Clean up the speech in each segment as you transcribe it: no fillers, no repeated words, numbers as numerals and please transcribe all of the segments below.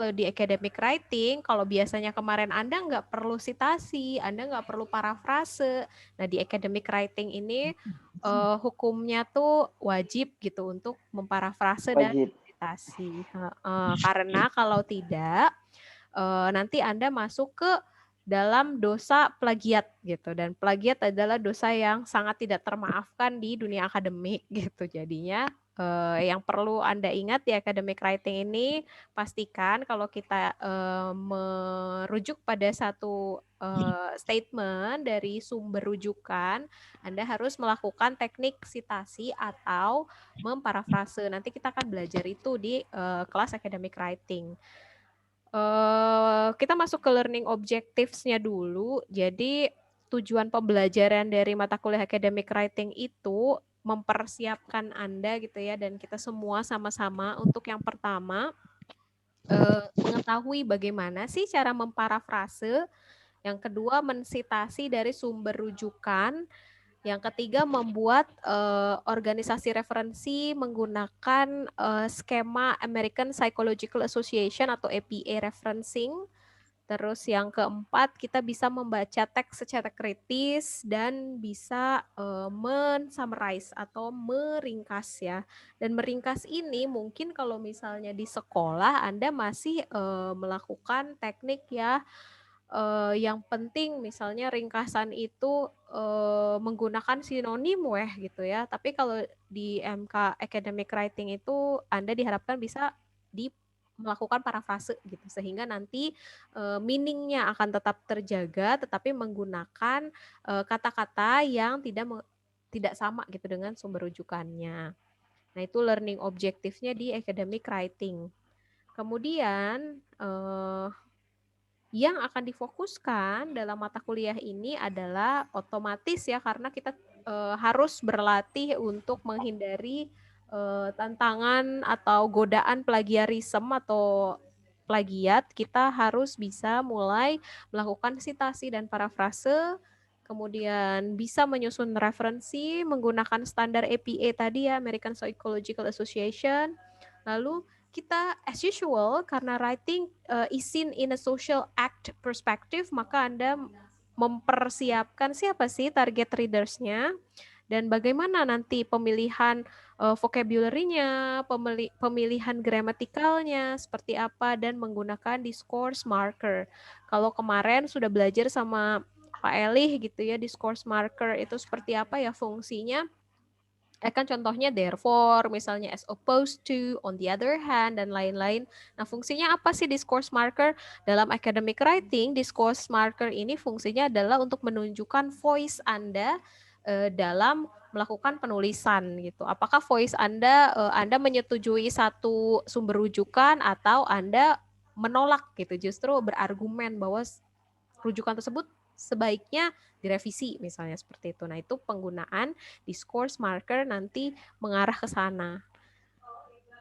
kalau di academic writing, kalau biasanya kemarin Anda nggak perlu sitasi, Anda nggak perlu parafrase. Nah, di academic writing ini hukumnya tuh wajib gitu untuk memparafrase dan Wajib. sitasi. Karena kalau tidak, nanti Anda masuk ke dalam dosa plagiat gitu. Dan plagiat adalah dosa yang sangat tidak termaafkan di dunia akademik gitu. Jadinya yang perlu Anda ingat di academic writing ini, pastikan kalau kita merujuk pada satu statement dari sumber rujukan, Anda harus melakukan teknik sitasi atau memparafrase. Nanti kita akan belajar itu di kelas academic writing. Kita masuk ke learning objectives-nya dulu. Jadi tujuan pembelajaran dari mata kuliah academic writing itu mempersiapkan Anda gitu ya, dan kita semua sama-sama untuk yang pertama mengetahui bagaimana sih cara memparafrase, yang kedua mensitasi dari sumber rujukan, yang ketiga membuat organisasi referensi menggunakan skema American Psychological Association atau APA referencing. Terus yang keempat, kita bisa membaca teks secara kritis dan bisa men-summarize atau meringkas ya. Dan meringkas ini mungkin kalau misalnya di sekolah Anda masih melakukan teknik ya, yang penting misalnya ringkasan itu menggunakan sinonim gitu ya. Tapi kalau di MK Academic Writing itu Anda diharapkan bisa melakukan parafrase gitu, sehingga nanti meaning-nya akan tetap terjaga tetapi menggunakan kata-kata yang tidak sama gitu dengan sumber rujukannya. Nah, itu learning objektifnya di academic writing. Kemudian yang akan difokuskan dalam mata kuliah ini adalah otomatis ya, karena kita harus berlatih untuk menghindari tantangan atau godaan plagiarisme atau plagiat. Kita harus bisa mulai melakukan sitasi dan parafrase, kemudian bisa menyusun referensi menggunakan standar APA tadi ya, American Psychological Association. Lalu kita as usual, karena writing is seen in a social act perspective, maka Anda mempersiapkan siapa sih target readers-nya, dan bagaimana nanti pemilihan vocabulary-nya, pemilihan gramatikalnya, seperti apa, dan menggunakan discourse marker. Kalau kemarin sudah belajar sama Pak Elih gitu ya, discourse marker itu seperti apa ya fungsinya. Kan contohnya therefore, misalnya as opposed to, on the other hand, dan lain-lain. Nah, fungsinya apa sih discourse marker? Dalam academic writing, discourse marker ini fungsinya adalah untuk menunjukkan voice Anda dalam melakukan penulisan gitu. Apakah voice Anda menyetujui satu sumber rujukan atau Anda menolak gitu, justru berargumen bahwa rujukan tersebut sebaiknya direvisi misalnya seperti itu. Nah, itu penggunaan discourse marker nanti mengarah ke sana.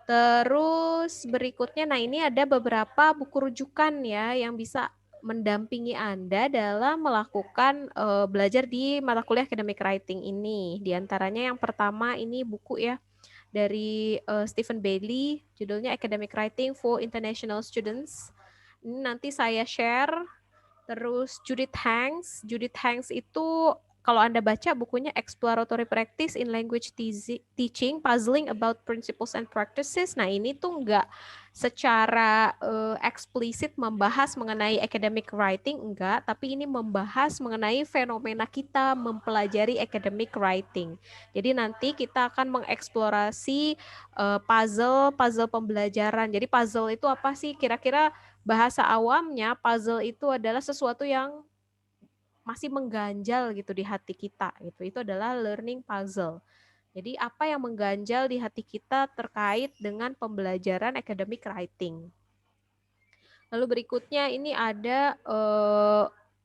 Terus berikutnya, nah ini ada beberapa buku rujukan ya yang bisa mendampingi Anda dalam melakukan belajar di mata kuliah academic writing ini. Di antaranya yang pertama ini buku ya dari Stephen Bailey, judulnya Academic Writing for International Students. Ini nanti saya share. Terus Judith Hanks. Judith Hanks itu kalau Anda baca bukunya Exploratory Practice in Language Teaching, Puzzling About Principles and Practices. Nah, ini tuh nggak secara eksplisit membahas mengenai academic writing, enggak, tapi ini membahas mengenai fenomena kita mempelajari academic writing. Jadi nanti kita akan mengeksplorasi puzzle pembelajaran. Jadi puzzle itu apa sih? Kira-kira bahasa awamnya puzzle itu adalah sesuatu yang masih mengganjal gitu di hati kita gitu. Itu adalah learning puzzle. Jadi apa yang mengganjal di hati kita terkait dengan pembelajaran academic writing. Lalu berikutnya ini ada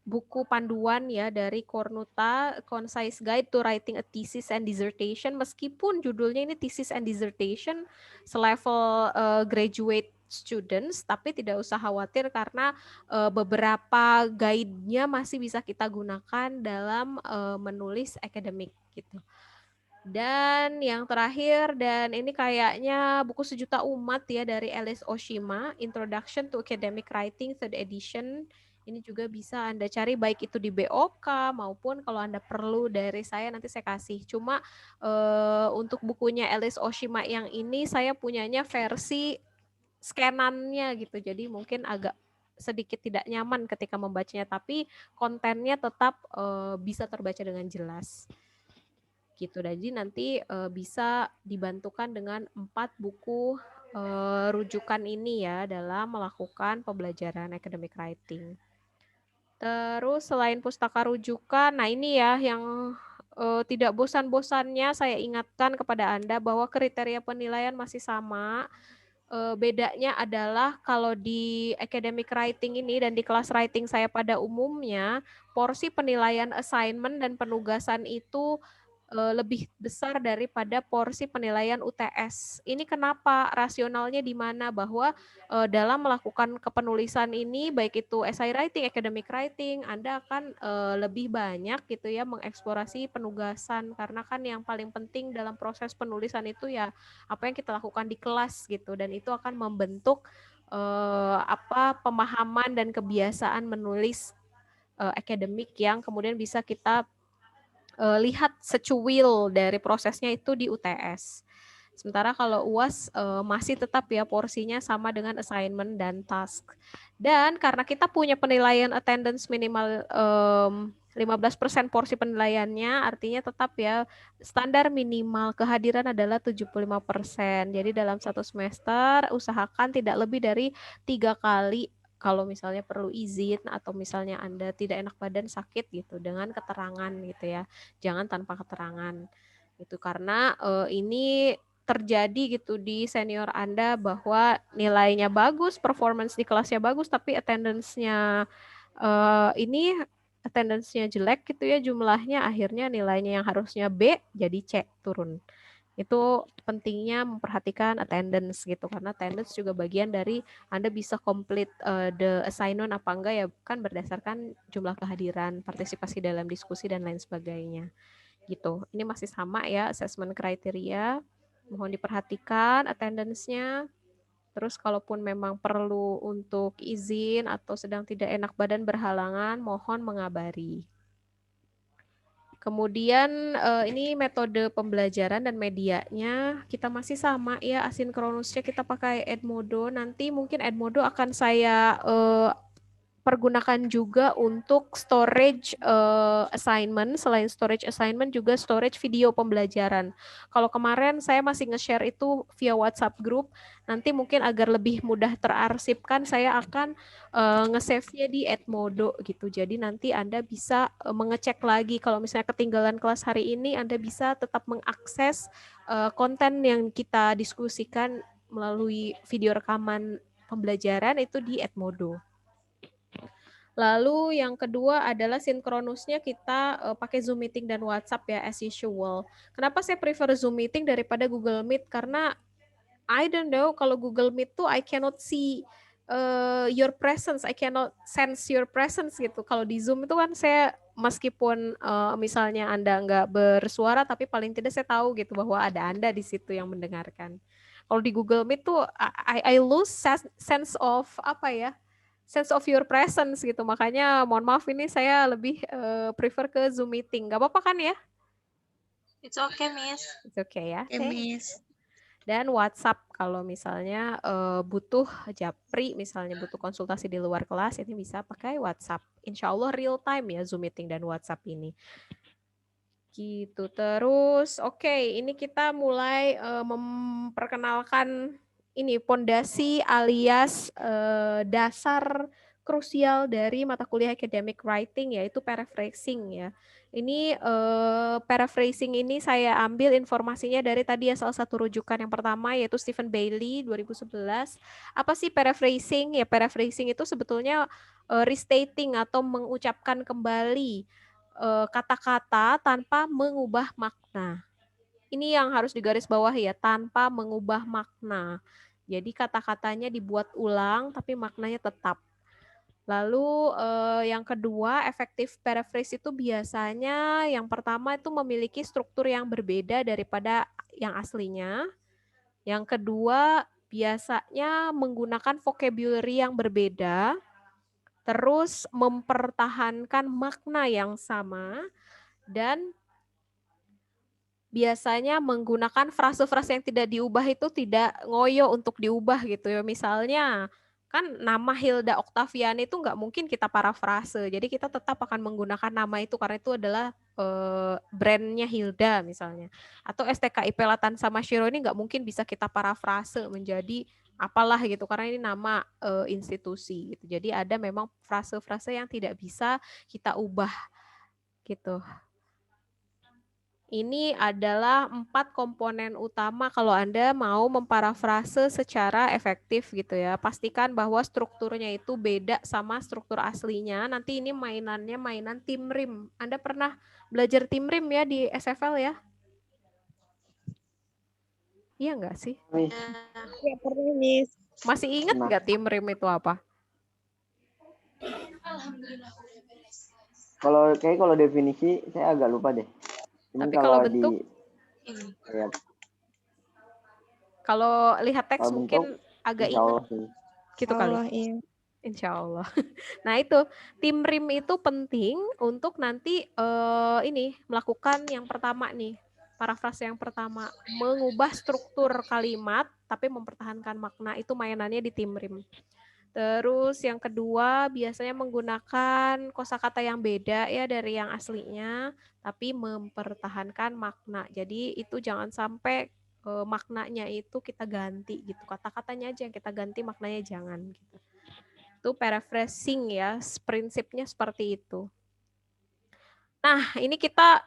buku panduan ya dari Cornuta, Concise Guide to Writing a Thesis and Dissertation. Meskipun judulnya ini thesis and dissertation selevel graduate students, tapi tidak usah khawatir karena beberapa guide-nya masih bisa kita gunakan dalam menulis akademik gitu. Dan yang terakhir, dan ini kayaknya buku sejuta umat ya, dari Alice Oshima, Introduction to Academic Writing, third edition. Ini juga bisa Anda cari baik itu di BOK maupun kalau Anda perlu dari saya nanti saya kasih. Cuma untuk bukunya Alice Oshima yang ini saya punyanya versi scanannya gitu. Jadi mungkin agak sedikit tidak nyaman ketika membacanya, tapi kontennya tetap bisa terbaca dengan jelas. Gitu. Jadi nanti bisa dibantukan dengan 4 buku rujukan ini ya dalam melakukan pembelajaran academic writing. Terus selain pustaka rujukan, nah ini ya yang tidak bosan-bosannya saya ingatkan kepada Anda bahwa kriteria penilaian masih sama. Bedanya adalah kalau di academic writing ini dan di kelas writing saya pada umumnya, porsi penilaian assignment dan penugasan itu lebih besar daripada porsi penilaian UTS. Ini kenapa? Rasionalnya di mana? Bahwa dalam melakukan kepenulisan ini, baik itu essay writing, academic writing, Anda akan lebih banyak gitu ya mengeksplorasi penugasan, karena kan yang paling penting dalam proses penulisan itu ya apa yang kita lakukan di kelas gitu, dan itu akan membentuk pemahaman dan kebiasaan menulis akademik yang kemudian bisa kita lihat secuil dari prosesnya itu di UTS. Sementara kalau UAS masih tetap ya porsinya sama dengan assignment dan task. Dan karena kita punya penilaian attendance minimal 15% porsi penilaiannya, artinya tetap ya standar minimal kehadiran adalah 75%. Jadi dalam satu semester usahakan tidak lebih dari 3 kali kalau misalnya perlu izin atau misalnya Anda tidak enak badan, sakit gitu, dengan keterangan gitu ya. Jangan tanpa keterangan. Itu karena ini terjadi gitu di senior Anda bahwa nilainya bagus, performance di kelasnya bagus, tapi attendance-nya attendance-nya jelek gitu ya jumlahnya, akhirnya nilainya yang harusnya B jadi C, turun. Itu pentingnya memperhatikan attendance gitu, karena attendance juga bagian dari Anda bisa complete the assignment apa enggak ya, kan berdasarkan jumlah kehadiran, partisipasi dalam diskusi dan lain sebagainya. Gitu. Ini masih sama ya assessment kriteria. Mohon diperhatikan attendance-nya. Terus kalaupun memang perlu untuk izin atau sedang tidak enak badan berhalangan, mohon mengabari. Kemudian ini metode pembelajaran dan medianya kita masih sama ya, asinkronusnya kita pakai Edmodo. Nanti mungkin Edmodo akan saya pergunakan juga untuk storage assignment. Selain storage assignment juga storage video pembelajaran. Kalau kemarin saya masih nge-share itu via WhatsApp group, nanti mungkin agar lebih mudah terarsipkan saya akan nge-save-nya di Edmodo gitu. Jadi nanti Anda bisa mengecek lagi kalau misalnya ketinggalan kelas hari ini, Anda bisa tetap mengakses konten yang kita diskusikan melalui video rekaman pembelajaran itu di Edmodo. Lalu yang kedua adalah sinkronusnya kita pakai Zoom Meeting dan WhatsApp ya as usual. Kenapa saya prefer Zoom Meeting daripada Google Meet? Karena I don't know, kalau Google Meet tuh I cannot see your presence, I cannot sense your presence gitu. Kalau di Zoom itu kan saya meskipun misalnya Anda nggak bersuara, tapi paling tidak saya tahu gitu bahwa ada Anda di situ yang mendengarkan. Kalau di Google Meet tuh I lose sense of sense of your presence gitu. Makanya mohon maaf ini saya lebih prefer ke Zoom meeting. Gak apa-apa kan ya? It's okay, Miss. It's okay ya. Okay, Miss. Dan WhatsApp kalau misalnya butuh japri, misalnya butuh konsultasi di luar kelas, ini bisa pakai WhatsApp. Insya Allah real time ya Zoom meeting dan WhatsApp ini. Gitu. Terus ini kita mulai memperkenalkan ini pondasi alias dasar krusial dari mata kuliah academic writing, yaitu paraphrasing ya. Ini paraphrasing ini saya ambil informasinya dari tadi ya, salah satu rujukan yang pertama yaitu Stephen Bailey 2011. Apa sih paraphrasing? Ya paraphrasing itu sebetulnya restating atau mengucapkan kembali kata-kata tanpa mengubah makna. Ini yang harus digarisbawahi ya, tanpa mengubah makna. Jadi kata-katanya dibuat ulang tapi maknanya tetap. Lalu yang kedua, effective paraphrase itu biasanya yang pertama itu memiliki struktur yang berbeda daripada yang aslinya. Yang kedua, biasanya menggunakan vocabulary yang berbeda, terus mempertahankan makna yang sama, dan biasanya menggunakan frase-frase yang tidak diubah itu tidak ngoyo untuk diubah gitu ya. Misalnya, kan nama Hilda Oktaviani itu nggak mungkin kita parafrase. Jadi kita tetap akan menggunakan nama itu karena itu adalah brandnya Hilda misalnya. Atau STKIP Latan sama Shiro ini nggak mungkin bisa kita parafrase menjadi apalah gitu karena ini nama institusi gitu. Jadi ada memang frase-frase yang tidak bisa kita ubah gitu. Ini adalah 4 komponen utama kalau Anda mau memparafrase secara efektif gitu ya. Pastikan bahwa strukturnya itu beda sama struktur aslinya. Nanti ini mainannya mainan tim rim. Anda pernah belajar tim rim ya di SFL ya? Iya nggak sih? Ya. Ya, pernah, Miss. Masih ingat nggak tim rim itu apa? Kalau definisi saya agak lupa deh. Cuman Tapi kalau bentuk, kalau lihat teks mungkin agak ingat gitu kali. Iya. Insya Allah. Nah itu tim rim itu penting untuk nanti ini melakukan yang pertama nih, parafrase yang pertama, mengubah struktur kalimat tapi mempertahankan makna, itu mainannya di tim rim. Terus yang kedua biasanya menggunakan kosakata yang beda ya dari yang aslinya, tapi mempertahankan makna. Jadi itu jangan sampai maknanya itu kita ganti gitu, kata-katanya aja yang kita ganti, maknanya jangan gitu. Itu paraphrasing ya, prinsipnya seperti itu. Nah, ini kita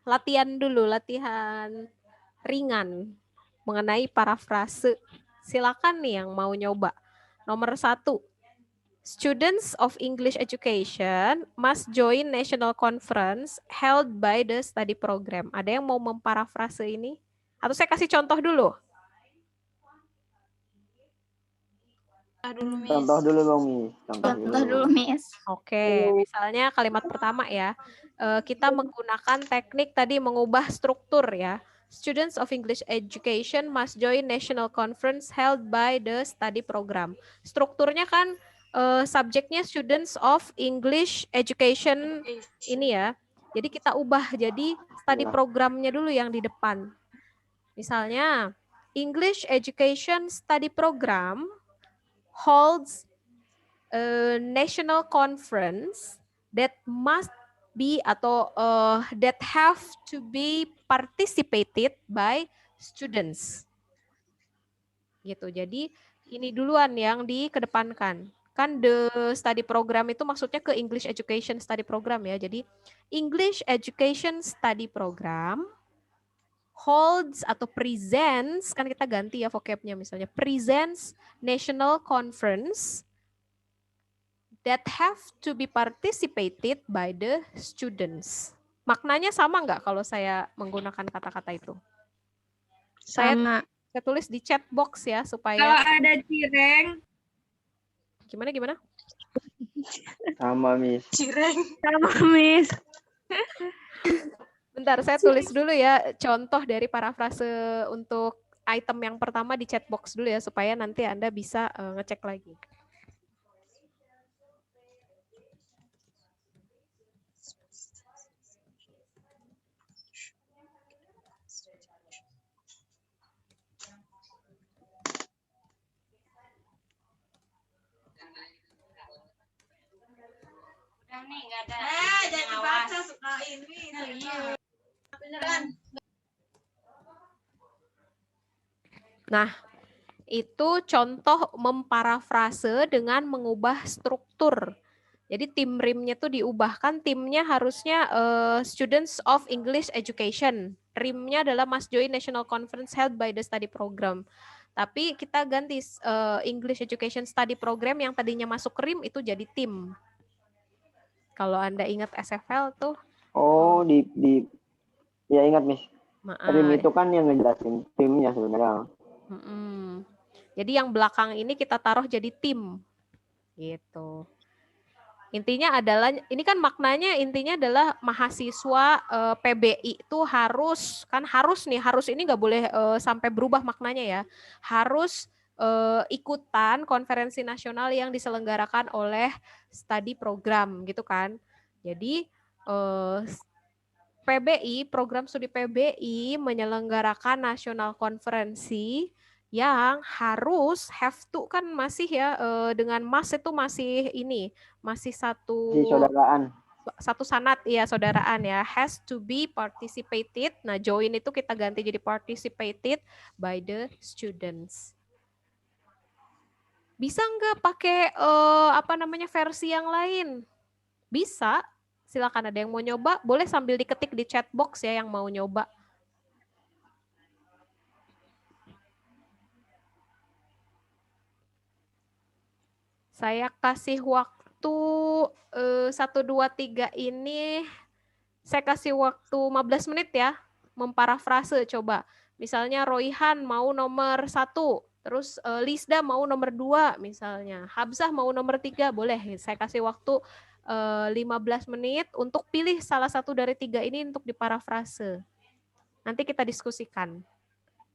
latihan dulu, latihan ringan mengenai parafrase. Silakan nih yang mau nyoba. Nomor 1, students of English education must join national conference held by the study program. Ada yang mau memparafrase ini? Atau saya kasih contoh dulu? Contoh dulu dong, Miss. Contoh dulu, Miss. Oke, misalnya kalimat pertama ya, kita menggunakan teknik tadi mengubah struktur ya. Students of English education must join national conference held by the study program. Strukturnya kan subjeknya students of English education ini ya. Jadi kita ubah jadi study programnya dulu yang di depan. Misalnya, English education study program holds a national conference that must be atau that have to be participated by students. Gitu. Jadi ini duluan yang dikedepankan. Kan the study program itu maksudnya ke English Education Study Program ya. Jadi English Education Study Program holds atau presents, kan kita ganti ya vocabnya misalnya, presents national conference that have to be participated by the students. Maknanya sama nggak kalau saya menggunakan kata-kata itu? Sama. Saya tulis di chat box ya supaya. Kalau ada cireng. Gimana? Sama, Miss. Cireng. Sama, Miss. Bentar, saya tulis dulu ya contoh dari parafrase untuk item yang pertama di chat box dulu ya supaya nanti Anda bisa ngecek lagi. Jadi baca suka ini. Nah, itu contoh memparafrase dengan mengubah struktur. Jadi tim rimnya tuh diubahkan, timnya harusnya Students of English Education. Rimnya adalah must join national conference held by the study program. Tapi kita ganti English Education Study Program yang tadinya masuk rim itu jadi tim. Kalau Anda ingat SFL tuh. Oh, ya ingat, Miss. Rim itu kan yang ngejelasin timnya sebenarnya. Jadi yang belakang ini kita taruh jadi tim. gitu. Intinya adalah, ini kan maknanya intinya adalah mahasiswa PBI itu harus ini nggak boleh sampai berubah maknanya ya, harus ikutan konferensi nasional yang diselenggarakan oleh studi program gitu kan. Jadi PBI, program studi PBI menyelenggarakan nasional konferensi yang harus have to kan masih ya dengan mas itu masih ini masih Si saudaraan. satu sanad ya saudaraan ya, has to be participated. Nah join itu kita ganti jadi participated by the students. Bisa nggak pakai versi yang lain? Bisa. Silakan, ada yang mau nyoba boleh sambil diketik di chat box ya yang mau nyoba. Saya kasih waktu 1, 2, 3 ini, saya kasih waktu 15 menit ya, memparafrase coba. Misalnya Royhan mau nomor 1, terus Lisda mau nomor 2 misalnya. Habsah mau nomor 3, boleh. Saya kasih waktu 15 menit untuk pilih salah satu dari 3 ini untuk diparafrase. Nanti kita diskusikan.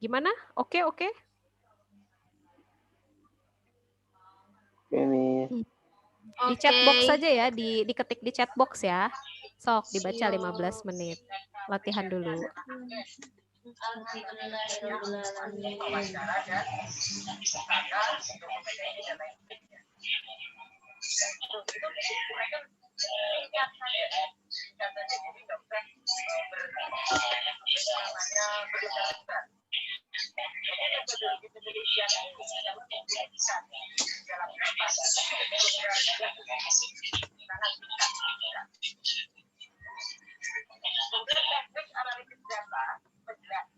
Gimana? Oke? Oke, Miss. Di chat box saja ya, diketik di chat box ya. Sok dibaca 15 menit. Latihan dulu.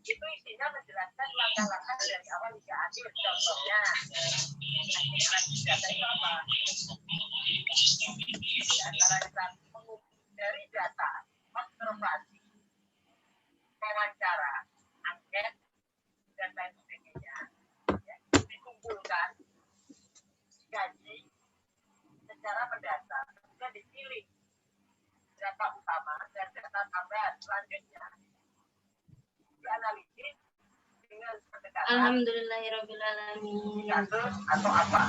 Itu isinya menjelaskan langkah-langkah dari awal hingga akhir. Contohnya, data itu apa? Di antara dari data, observasi, wawancara, angket, dan lain sebagainya, ya, dikumpulkan, dikaji secara mendasar, kemudian dipilih data utama dan data tambahan selanjutnya dianalisis dengan pendekatan Alhamdulillahirrabbilalamin. kasus atau apa.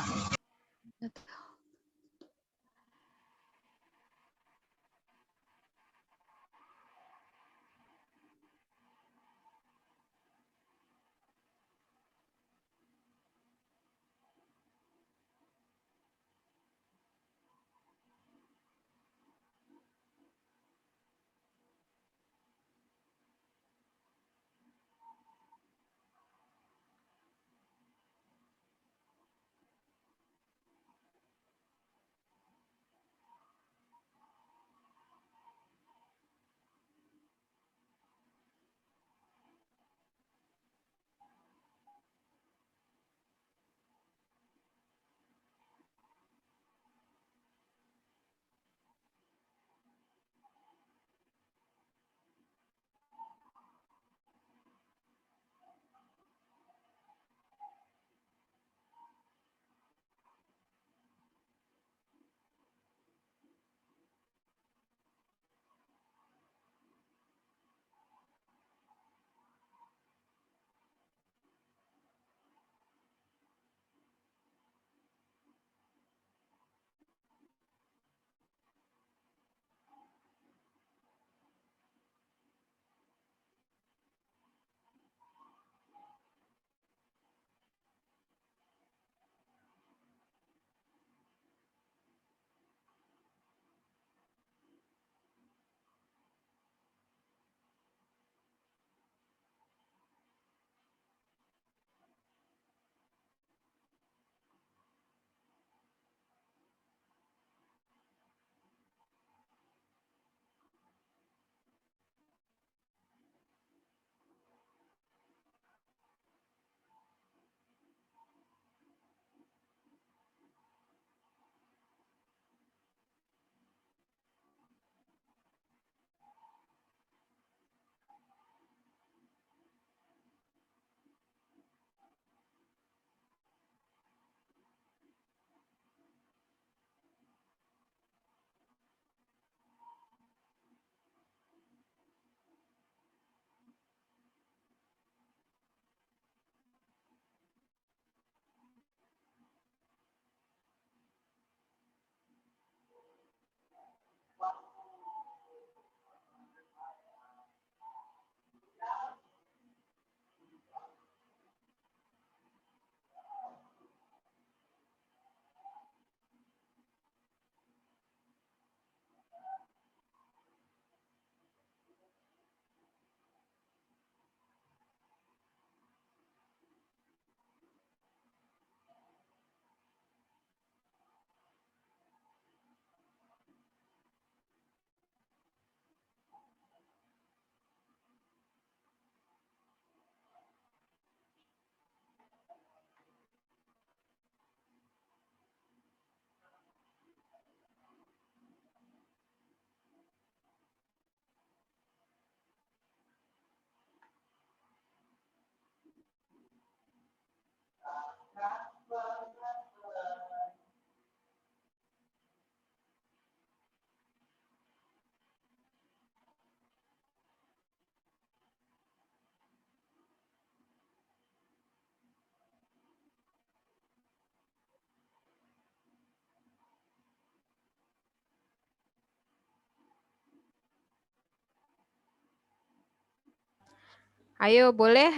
Ayo, boleh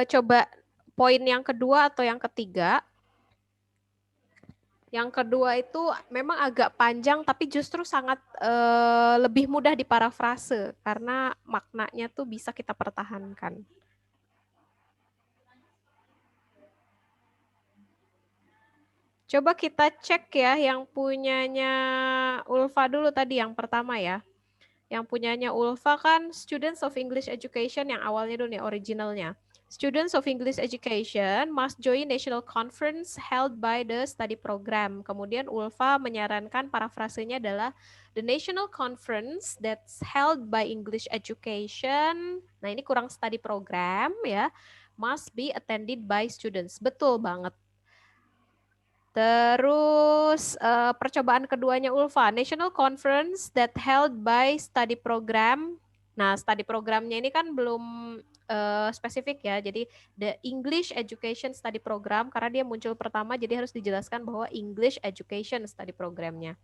coba poin yang kedua atau yang ketiga. Yang kedua itu memang agak panjang, tapi justru sangat lebih mudah diparafrase karena maknanya tuh bisa kita pertahankan. Coba kita cek ya yang punyanya Ulfa dulu tadi yang pertama ya. Yang punyanya Ulfa kan Students of English Education yang awalnya dulu nih originalnya. Students of English Education must join national conference held by the study program. Kemudian Ulfa menyarankan parafrasenya adalah the national conference that's held by English Education. Nah, ini kurang study program ya. Must be attended by students. Betul banget. Terus percobaan keduanya Ulfa, National Conference that held by study program. Nah, study programnya ini kan belum spesifik ya. Jadi the English Education Study Program karena dia muncul pertama jadi harus dijelaskan bahwa English Education Study Programnya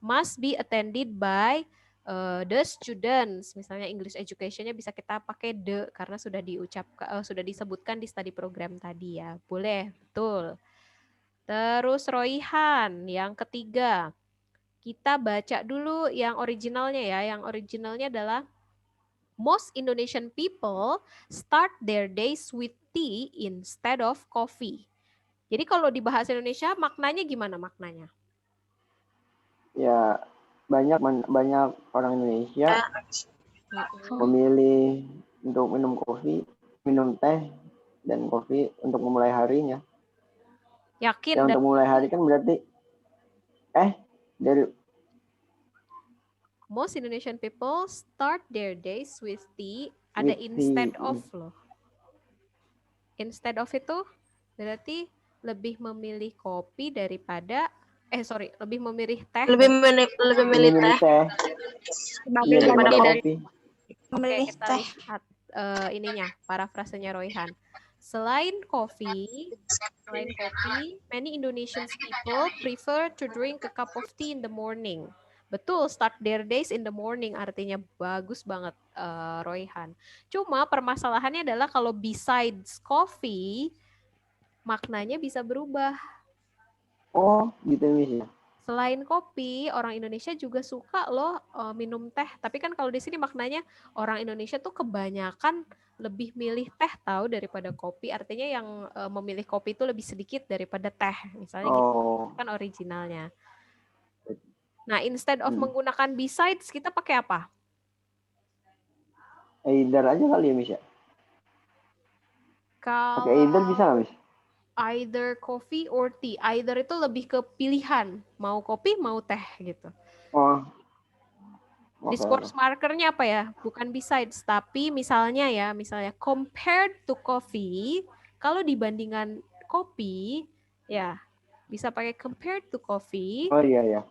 must be attended by the students. Misalnya English Education-nya bisa kita pakai the karena sudah sudah disebutkan di study program tadi ya. Boleh, betul. Terus Royhan, yang ketiga. Kita baca dulu yang originalnya ya. Yang originalnya adalah most Indonesian people start their days with tea instead of coffee. Jadi kalau di bahasa Indonesia maknanya gimana maknanya? Ya, banyak orang Indonesia memilih untuk minum teh dan kopi untuk memulai harinya. Yakin? Ya, untuk mulai hari kan berarti dari most Indonesian people start their days with tea. Ada instead of loh. Instead of itu berarti lebih memilih kopi daripada lebih memilih teh. Lebih memilih teh. Iya, daripada kopi. Oke, kita lihat ininya, parafrasenya Royhan. Selain kopi, many Indonesian people prefer to drink a cup of tea in the morning. Betul, start their days in the morning artinya bagus banget Royhan. Cuma permasalahannya adalah kalau besides coffee, maknanya bisa berubah. Oh, gitu Miss ya. Selain kopi, orang Indonesia juga suka loh minum teh. Tapi kan kalau di sini maknanya orang Indonesia tuh kebanyakan lebih milih teh tahu daripada kopi. Artinya yang memilih kopi itu lebih sedikit daripada teh. Misalnya gitu. Kan originalnya. Nah, instead of menggunakan besides, kita pakai apa? Either aja kali ya, Miss ya? Pakai either bisa nggak, Miss? Either coffee or tea. Either itu lebih ke pilihan. Mau kopi, mau teh gitu. Oh. Discourse markernya apa ya? Bukan besides, tapi misalnya compared to coffee, kalau dibandingkan kopi, ya bisa pakai compared to coffee. Oh iya.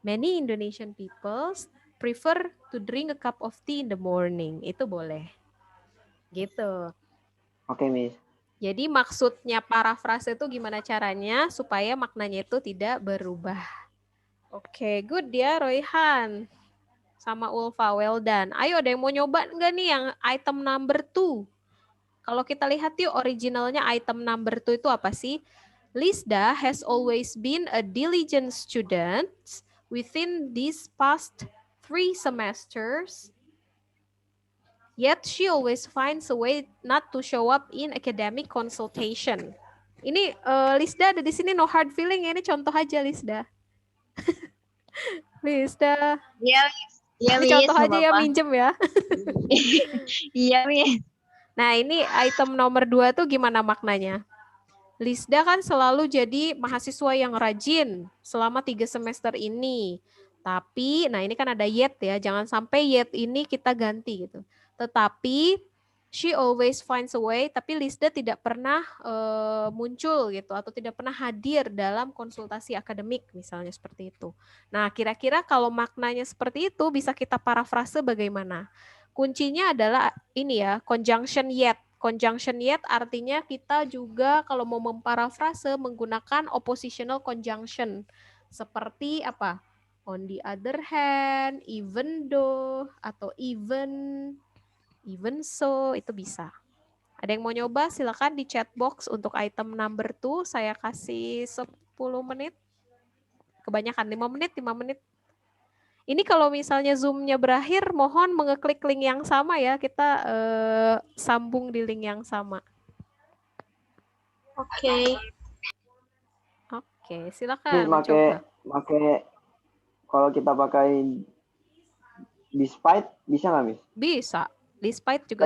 Many Indonesian people prefer to drink a cup of tea in the morning. Itu boleh. Gitu. Oke, Miss. Jadi maksudnya parafrase itu gimana caranya supaya maknanya itu tidak berubah. Oke, good ya Royhan. Sama Ulfa, well done. Ayo ada yang mau nyoba nggak nih yang item number 2? Kalau kita lihat yuk originalnya item number 2 itu apa sih? Lisda has always been a diligent student within these past 3 semesters. Yet she always finds a way not to show up in academic consultation. Ini Lisda ada di sini no hard feeling ya, ini contoh aja Lisda. Lisda. Iya, ini contoh aja ya, minjem ya. Iya, Miss. Nah, ini item nomor 2 tuh gimana maknanya? Lisda kan selalu jadi mahasiswa yang rajin selama 3 semester ini. Tapi, nah ini kan ada yet ya, jangan sampai yet ini kita ganti gitu. Tetapi, she always finds a way, tapi Lisda tidak pernah muncul gitu, atau tidak pernah hadir dalam konsultasi akademik, misalnya seperti itu. Nah, kira-kira kalau maknanya seperti itu, bisa kita parafrase bagaimana? Kuncinya adalah ini ya, conjunction yet. Conjunction yet artinya kita juga kalau mau memparafrase menggunakan oppositional conjunction. Seperti apa? On the other hand, even though, atau even so, itu bisa. Ada yang mau nyoba? Silakan di chat box untuk item number 2. Saya kasih 10 menit. Kebanyakan 5 menit, 5 menit. Ini kalau misalnya Zoom-nya berakhir, mohon mengeklik link yang sama ya. Kita sambung di link yang sama. Oke. Oke, Miss, silakan mencoba. kalau kita pakai Despite bisa nggak, Miss? Bisa. Despite juga